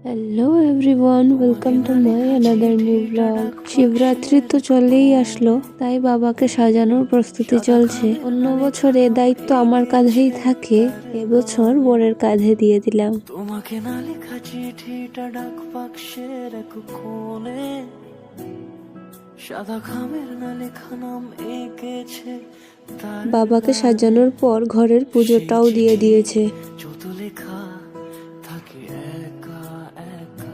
Hello everyone, welcome to my another new blog. Shivaratri তো চলেই আসলো, তাই বাবাকে সাজানোর প্রস্তুতি চলছে। অন্য বছর এ দায়িত্ব আমার কাঁধেই থাকে, এবছর বরের কাঁধে দিয়ে দিলাম। তোমাকে না লেখা চিঠিটা ডাক বাক্সের এক কোণে সাদা খামের না লেখা নাম এঁকেছে তার বাবাকে সাজানোর পর ঘরের পুজোটাও দিয়ে দিয়েছে। যত লেখা থাকে একা একা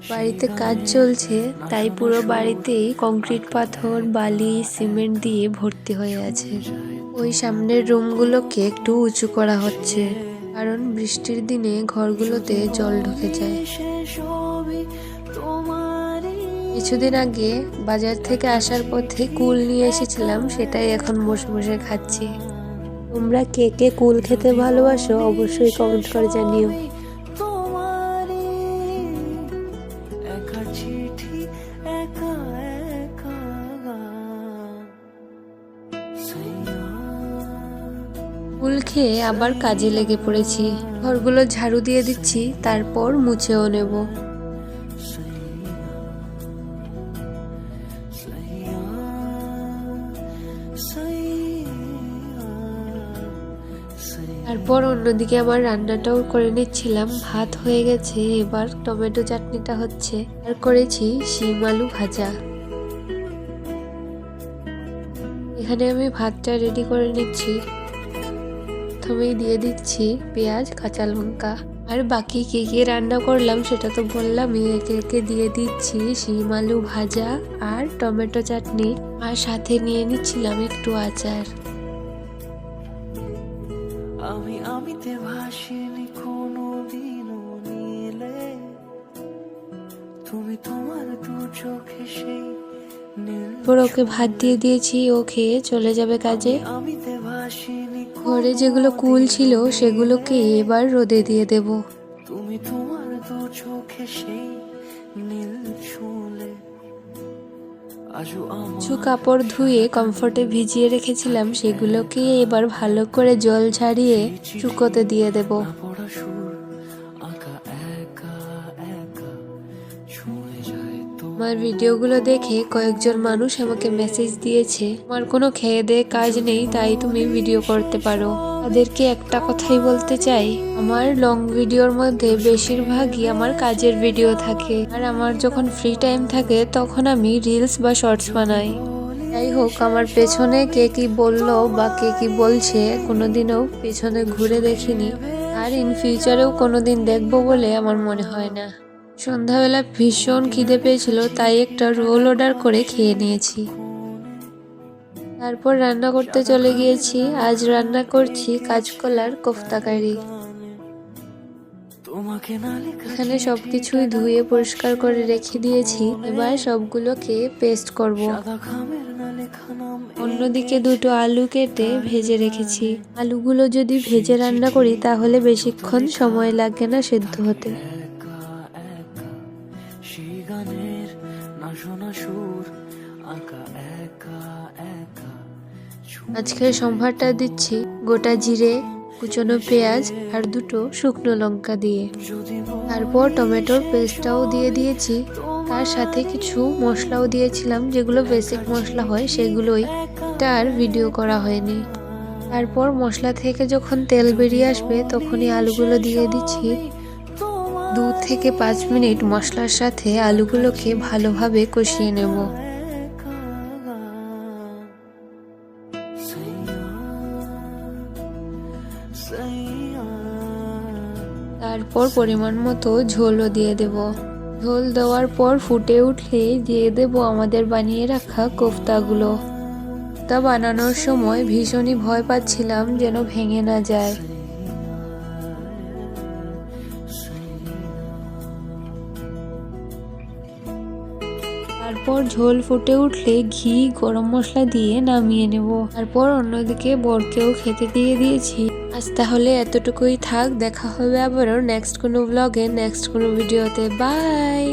বাড়িতে কাজ চলছে, তাই পুরো বাড়িতেই কংক্রিট, পাথর, বালি, সিমেন্ট দিয়ে ভর্তি হয়ে আছে। ওই সামনের রুমগুলোকে একটু উঁচু করা হচ্ছে, কারণ বৃষ্টির দিনে ঘরগুলোতে জল ঢুকে যায়। সবই তোমারই কিছুদিন আগে বাজার থেকে আসার পথে কুল নিয়ে এসেছিলাম, সেটাই এখন বসে বসে খাচ্ছি। তোমরা কে কে কুল খেতে ভালোবাসো অবশ্যই কমেন্ট করে জানিও। তোমারই একা চিঠি একা একা কুল খেয়ে আবার কাজে লেগে পড়েছি। ঘরগুলো ঝাড়ু দিয়ে দিচ্ছি, তারপর মুছেও নেব। তারপর অন্যদিকে আমার রান্নাটাও করে নিচ্ছিলাম। ভাত হয়ে গেছে, এবার টমেটো চাটনিটা হচ্ছে, আর করেছি শিম আলু ভাজা। এখানে আমি ভাতটা রেডি করে নিচ্ছি। প্রথমেই দিয়ে দিচ্ছি পেঁয়াজ, কাঁচা লঙ্কা, আর বাকি কি কি রান্না করলাম সেটা তো বললামই। একে একে দিয়ে দিচ্ছি শিম আলু ভাজা আর টমেটো চাটনি, আর সাথে নিয়ে নিচ্ছিলাম একটু আচার। আমিতে ভাসিনি কোনো দিনও নীলে তুমি তোমার দু চোখে সেই নীল পর ওকে ভাত দিয়ে দিয়েছি, ও খেয়ে চলে যাবে কাজে। আমিতে ভাসিনি ঘরে যেগুলো কুল ছিল সেগুলোকে এবার রোদে দিয়ে দেব। তুমি তোমার দু চোখে সেই নীল ছুঁলে আজও কিছু কাপড় ধুয়ে কমফোর্টে ভিজিয়ে রেখেছিলাম, সেগুলোকে এবার ভালো করে জল ঝাড়িয়ে শুকোতে দিয়ে দেব। পড়া সুর আঁকা একা একা ছুঁয়ে যায় আমার ভিডিওগুলো দেখে কয়েকজন মানুষ আমাকে মেসেজ দিয়েছে, আমার কোনো খেয়ে দেয়ে কাজ নেই, তাই তুমি ভিডিও করতে পারো। তাদেরকে একটা কথাই বলতে চাই, আমার লং ভিডিওর মধ্যে বেশিরভাগই আমার কাজের ভিডিও থাকে, আর আমার যখন ফ্রি টাইম থাকে তখন আমি রিলস বা শর্টস বানাই। যাই হোক, আমার পেছনে কে কি বললো বা কে কি বলছে কোনোদিনও পেছনে ঘুরে দেখিনি, আর ইন ফিউচারেও কোনোদিন দেখবো বলে আমার মনে হয় না। সন্ধ্যাবেলা ভীষণ খিদে পেয়েছিল, তাই একটা রোল অর্ডার করে খেয়ে নিয়েছি। তারপর রান্না করতে চলে গিয়েছি। আজ রান্না করছি কাঁচকলার কোফতা কারি। তোমাকে না লেখা এখানে সবকিছুই ধুয়ে পরিষ্কার করে রেখে দিয়েছি, এবার সবগুলোকে পেস্ট করব। সাদা খামের না লেখা নাম অন্যদিকে দুটো আলু কেটে ভেজে রেখেছি। আলুগুলো যদি ভেজে রান্না করি তাহলে বেশিক্ষণ সময় লাগে না সেদ্ধ হতে। একা একা সেই গানের না শোনা সুর আঁকা একা একা আজকের সম্ভারটা দিচ্ছি গোটা জিরে, কুচনো পেঁয়াজ আর দুটো শুকনো লঙ্কা দিয়ে। যদি তারপর টমেটোর পেস্টটাও দিয়ে দিয়েছি, তার সাথে কিছু মশলাও দিয়েছিলাম, যেগুলো বেসিক মশলা হয় সেগুলোই, তার ভিডিও করা হয়নি। তারপর মশলা থেকে যখন তেল বেরিয়ে আসবে তখনই আলুগুলো দিয়ে দিচ্ছি। 2 থেকে 5 মিনিট মশলার সাথে আলুগুলোকে ভালোভাবে কষিয়ে নেব। তারপর পরিমাণ মতো ঝোলও দিয়ে দেব। ঝোল দেওয়ার পর ফুটে উঠলে দিয়ে দেব আমাদের বানিয়ে রাখা কোফতাগুলো। কোফতা বানানোর সময় ভীষণই ভয় পাচ্ছিলাম যেন ভেঙে না যায়। তারপর ঝোল ফুটে উঠলে ঘি, গরম মশলা দিয়ে নামিয়ে নেব। তারপর অন্যদিকে বরকেও খেতে দিয়ে দিয়েছি। আজ তাহলে এতটুকুই থাক, দেখা হবে আবারও নেক্সট কোনো ব্লগে, নেক্সট কোনো ভিডিওতে। বাই।